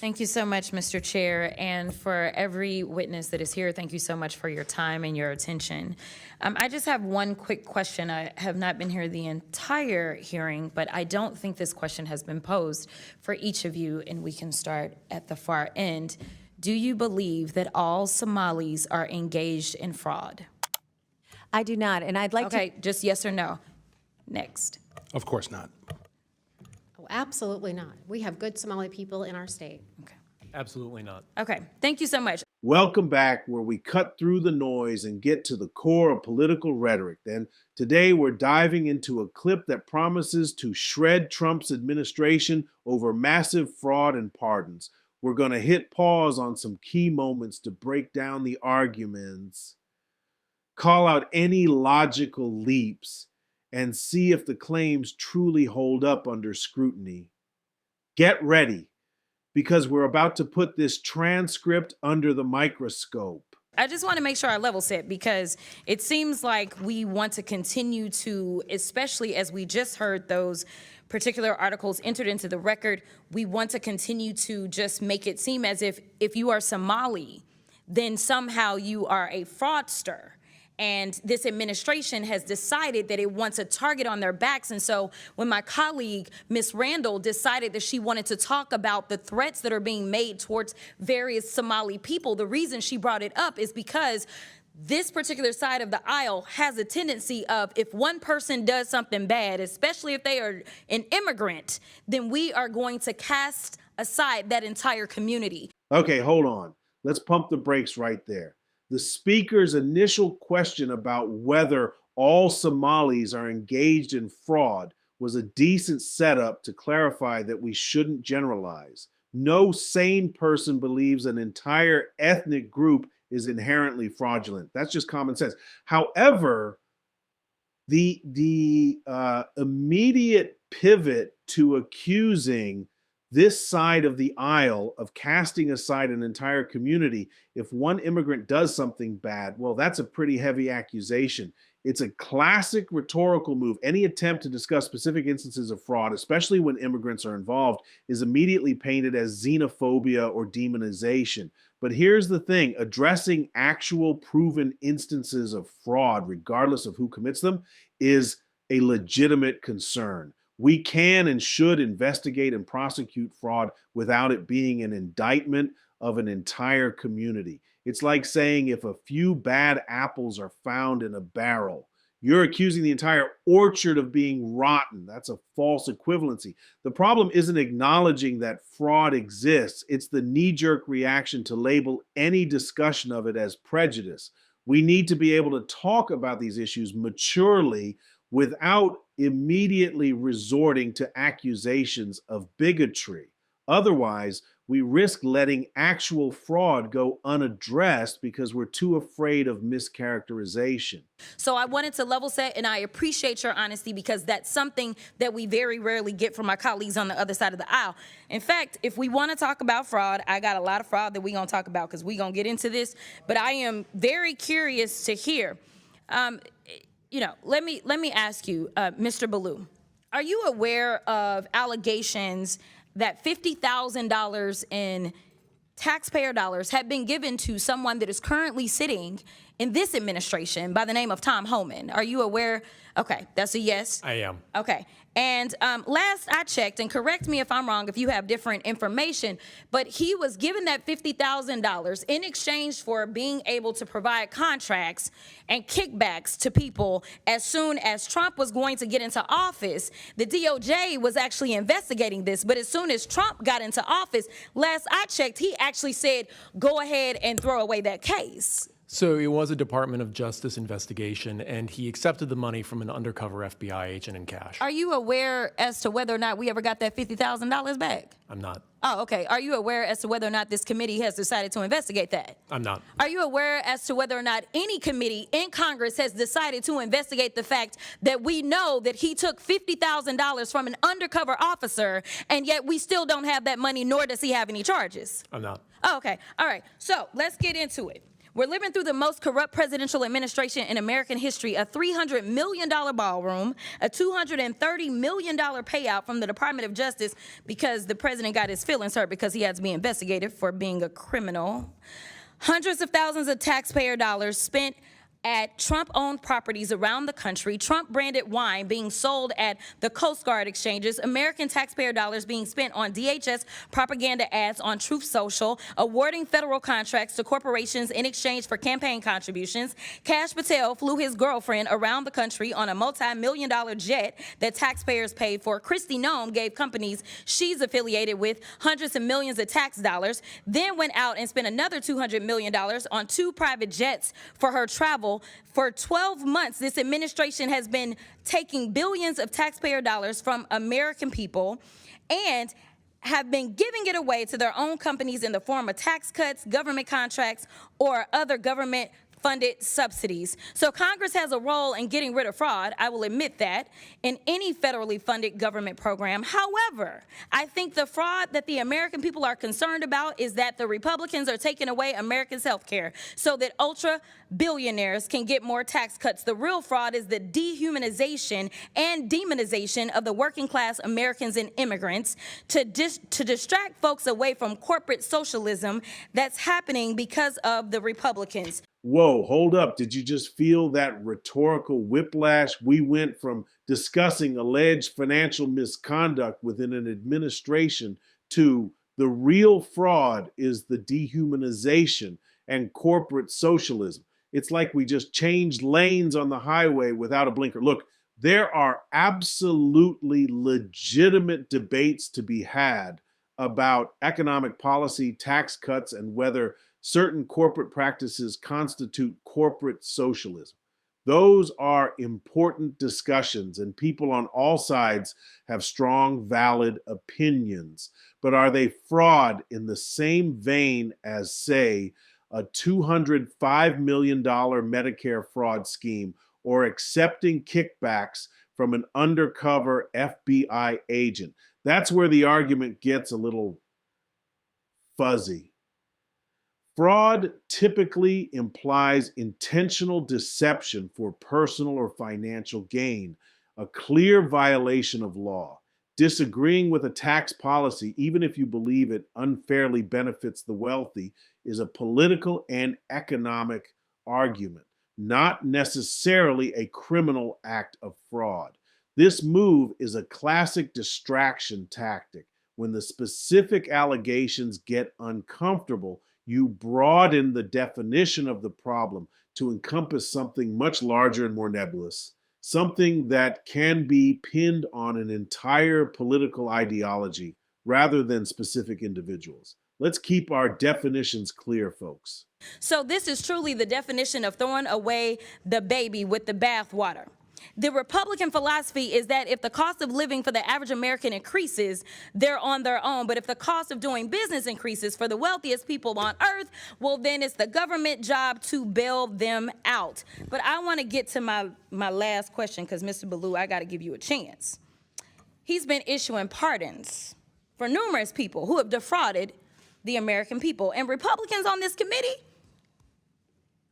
Thank you so much, Mr. Chair, and for every witness that is here, thank you so much for your time and your attention. I just have one quick question. I have not been here the entire hearing, but I don't think this question has been posed for each of you, and we can start at the far end. Do you believe that all Somalis are engaged in fraud? I do not, and I'd like to... Okay, just yes or no. Next. Of course not. Oh, absolutely not. We have good Somali people in our state. Okay. Absolutely not. Okay, thank you so much. Welcome back, where we cut through the noise and get to the core of political rhetoric. Then today we're diving into a clip that promises to shred Trump's administration over massive fraud and pardons. We're going to hit pause on some key moments to break down the arguments, call out any logical leaps, and see if the claims truly hold up under scrutiny. Get ready, because we're about to put this transcript under the microscope. I just want to make sure I level set, because it seems like we want to continue to, especially as we just heard those particular articles entered into the record, we want to continue to just make it seem as if you are Somali, then somehow you are a fraudster. And this administration has decided that it wants a target on their backs. And so when my colleague, Ms. Randall, decided that she wanted to talk about the threats that are being made towards various Somali people, the reason she brought it up is because this particular side of the aisle has a tendency of, if one person does something bad, especially if they are an immigrant, then we are going to cast aside that entire community. Okay, hold on. Let's pump the brakes right there. The speaker's initial question about whether all Somalis are engaged in fraud was a decent setup to clarify that we shouldn't generalize. No sane person believes an entire ethnic group is inherently fraudulent. That's just common sense. However, the immediate pivot to accusing this side of the aisle of casting aside an entire community, if one immigrant does something bad, well, that's a pretty heavy accusation. It's a classic rhetorical move. Any attempt to discuss specific instances of fraud, especially when immigrants are involved, is immediately painted as xenophobia or demonization. But here's the thing, addressing actual proven instances of fraud, regardless of who commits them, is a legitimate concern. We can and should investigate and prosecute fraud without it being an indictment of an entire community. It's like saying if a few bad apples are found in a barrel, you're accusing the entire orchard of being rotten. That's a false equivalency. The problem isn't acknowledging that fraud exists. It's the knee-jerk reaction to label any discussion of it as prejudice. We need to be able to talk about these issues maturely without immediately resorting to accusations of bigotry. Otherwise, we risk letting actual fraud go unaddressed because we're too afraid of mischaracterization. So I wanted to level set, and I appreciate your honesty, because that's something that we very rarely get from my colleagues on the other side of the aisle. In fact, if we want to talk about fraud, I got a lot of fraud that we're going to talk about because we're going to get into this, but I am very curious to hear. Let me ask you, Mr. Ballou, are you aware of allegations that $50,000 in taxpayer dollars have been given to someone that is currently sitting in this administration by the name of Tom Homan? Are you aware? Okay, that's a yes. I am. Okay. And last I checked, and correct me if I'm wrong if you have different information, but he was given that $50,000 in exchange for being able to provide contracts and kickbacks to people as soon as Trump was going to get into office. The DOJ was actually investigating this, but as soon as Trump got into office, last I checked, he actually said, go ahead and throw away that case. So it was a Department of Justice investigation, and he accepted the money from an undercover FBI agent in cash. Are you aware as to whether or not we ever got that $50,000 back? I'm not. Oh, okay. Are you aware as to whether or not this committee has decided to investigate that? I'm not. Are you aware as to whether or not any committee in Congress has decided to investigate the fact that we know that he took $50,000 from an undercover officer, and yet we still don't have that money, nor does he have any charges? I'm not. Oh, okay. All right. So let's get into it. We're living through the most corrupt presidential administration in American history, a $300 million ballroom, a $230 million payout from the Department of Justice because the president got his feelings hurt because he had to be investigated for being a criminal. Hundreds of thousands of taxpayer dollars spent at Trump-owned properties around the country, Trump-branded wine being sold at the Coast Guard exchanges, American taxpayer dollars being spent on DHS propaganda ads on Truth Social, awarding federal contracts to corporations in exchange for campaign contributions. Kash Patel flew his girlfriend around the country on a multi-million-dollar jet that taxpayers paid for. Kristi Noem gave companies she's affiliated with hundreds of millions of tax dollars, then went out and spent another $200 million on 2 private jets for her travel. For 12 months, this administration has been taking billions of taxpayer dollars from American people and have been giving it away to their own companies in the form of tax cuts, government contracts, or other government funded subsidies. So Congress has a role in getting rid of fraud, I will admit that, in any federally funded government program. However, I think the fraud that the American people are concerned about is that the Republicans are taking away Americans' health care so that ultra billionaires can get more tax cuts. The real fraud is the dehumanization and demonization of the working class Americans and immigrants to distract folks away from corporate socialism that's happening because of the Republicans. Whoa, hold up. Did you just feel that rhetorical whiplash? We went from discussing alleged financial misconduct within an administration to the real fraud is the dehumanization and corporate socialism. It's like we just changed lanes on the highway without a blinker. Look, there are absolutely legitimate debates to be had about economic policy, tax cuts, and whether certain corporate practices constitute corporate socialism. Those are important discussions, and people on all sides have strong, valid opinions. But are they fraud in the same vein as, say, a $205 million Medicare fraud scheme or accepting kickbacks from an undercover FBI agent? That's where the argument gets a little fuzzy. Fraud typically implies intentional deception for personal or financial gain, a clear violation of law. Disagreeing with a tax policy, even if you believe it unfairly benefits the wealthy, is a political and economic argument, not necessarily a criminal act of fraud. This move is a classic distraction tactic. When the specific allegations get uncomfortable, you broaden the definition of the problem to encompass something much larger and more nebulous, something that can be pinned on an entire political ideology rather than specific individuals. Let's keep our definitions clear, folks. So this is truly the definition of throwing away the baby with the bathwater. The Republican philosophy is that if the cost of living for the average American increases, they're on their own. But if the cost of doing business increases for the wealthiest people on earth, well, then it's the government job to bail them out. But I want to get to my last question because, Mr. Ballou, I got to give you a chance. He's been issuing pardons for numerous people who have defrauded the American people. And Republicans on this committee,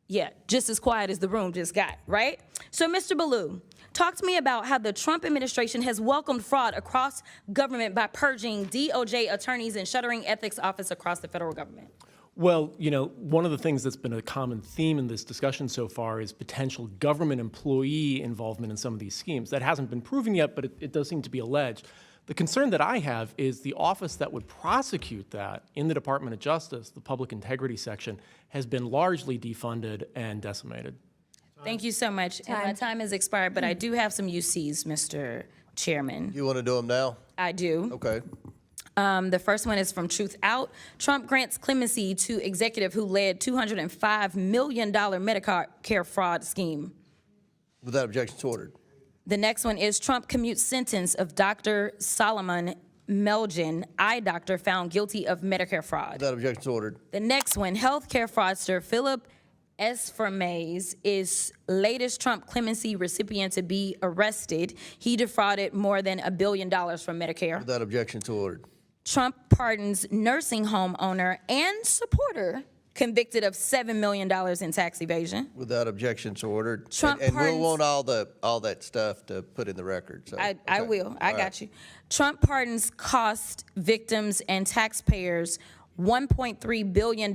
yeah, just as quiet as the room just got, right? So, Mr. Ballou, talk to me about how the Trump administration has welcomed fraud across government by purging DOJ attorneys and shuttering ethics office across the federal government. Well, you know, one of the things that's been a common theme in this discussion so far is potential government employee involvement in some of these schemes. That hasn't been proven yet, but it does seem to be alleged. The concern that I have is the office that would prosecute that in the Department of Justice, the Public Integrity Section, has been largely defunded and decimated. Thank you so much. And my time has expired, but I do have some UCs, Mr. Chairman. You want to do them now? I do. Okay. The first one is from Truth Out. Trump grants clemency to executive who led $205 million Medicare fraud scheme. Without objection, it's ordered. The next one is Trump commutes sentence of Dr. Solomon Melgen, eye doctor, found guilty of Medicare fraud. Without objection, it's ordered. The next one, healthcare fraudster Philip Esfermaze is latest Trump clemency recipient to be arrested. He defrauded more than $1 billion from Medicare. Without objection, it's ordered. Trump pardons nursing home owner and supporter convicted of $7 million in tax evasion. Without objection, so ordered. Trump And we'll pardons- want all that stuff to put in the record, so. I okay. will. I All got right. you. Trump pardons cost victims and taxpayers $1.3 billion,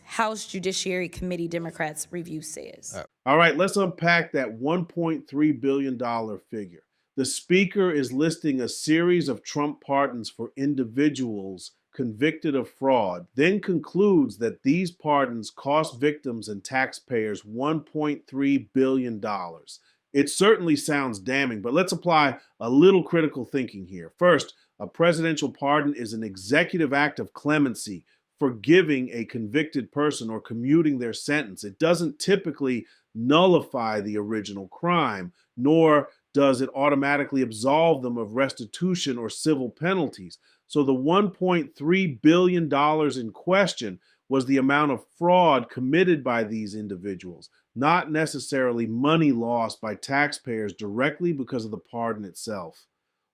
House Judiciary Committee Democrats review says. All right, let's unpack that $1.3 billion figure. The speaker is listing a series of Trump pardons for individuals convicted of fraud, then concludes that these pardons cost victims and taxpayers $1.3 billion. It certainly sounds damning, but let's apply a little critical thinking here. First, a presidential pardon is an executive act of clemency, forgiving a convicted person or commuting their sentence. It doesn't typically nullify the original crime, nor does it automatically absolve them of restitution or civil penalties. So the $1.3 billion in question was the amount of fraud committed by these individuals, not necessarily money lost by taxpayers directly because of the pardon itself.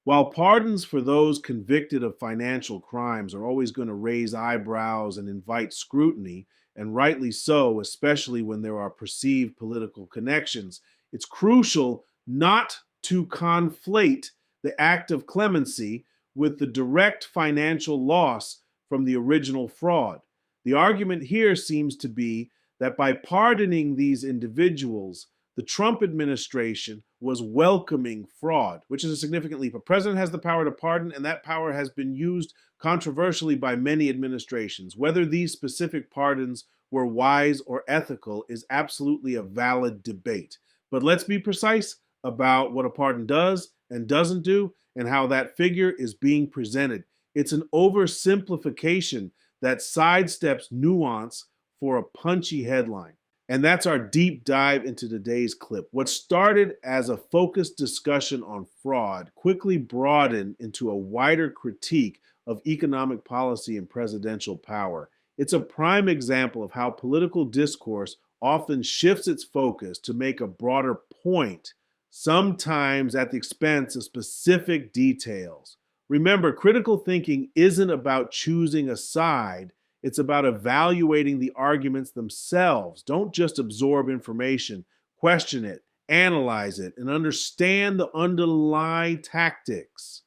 While pardons for those convicted of financial crimes are always going to raise eyebrows and invite scrutiny, and rightly so, especially when there are perceived political connections, it's crucial not to conflate the act of clemency with the direct financial loss from the original fraud. The argument here seems to be that by pardoning these individuals, the Trump administration was welcoming fraud, which is a significant leap. A president has the power to pardon, and that power has been used controversially by many administrations. Whether these specific pardons were wise or ethical is absolutely a valid debate. But let's be precise about what a pardon does and doesn't do and how that figure is being presented. It's an oversimplification that sidesteps nuance for a punchy headline. And that's our deep dive into today's clip. What started as a focused discussion on fraud quickly broadened into a wider critique of economic policy and presidential power. It's a prime example of how political discourse often shifts its focus to make a broader point, sometimes at the expense of specific details. Remember, critical thinking isn't about choosing a side. It's about evaluating the arguments themselves. Don't just absorb information, question it, analyze it, and understand the underlying tactics.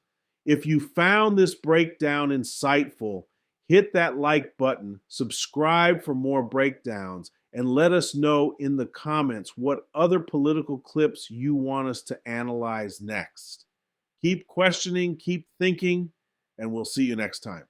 If you found this breakdown insightful, hit that like button, subscribe for more breakdowns, and let us know in the comments what other political clips you want us to analyze next. Keep questioning, keep thinking, and we'll see you next time.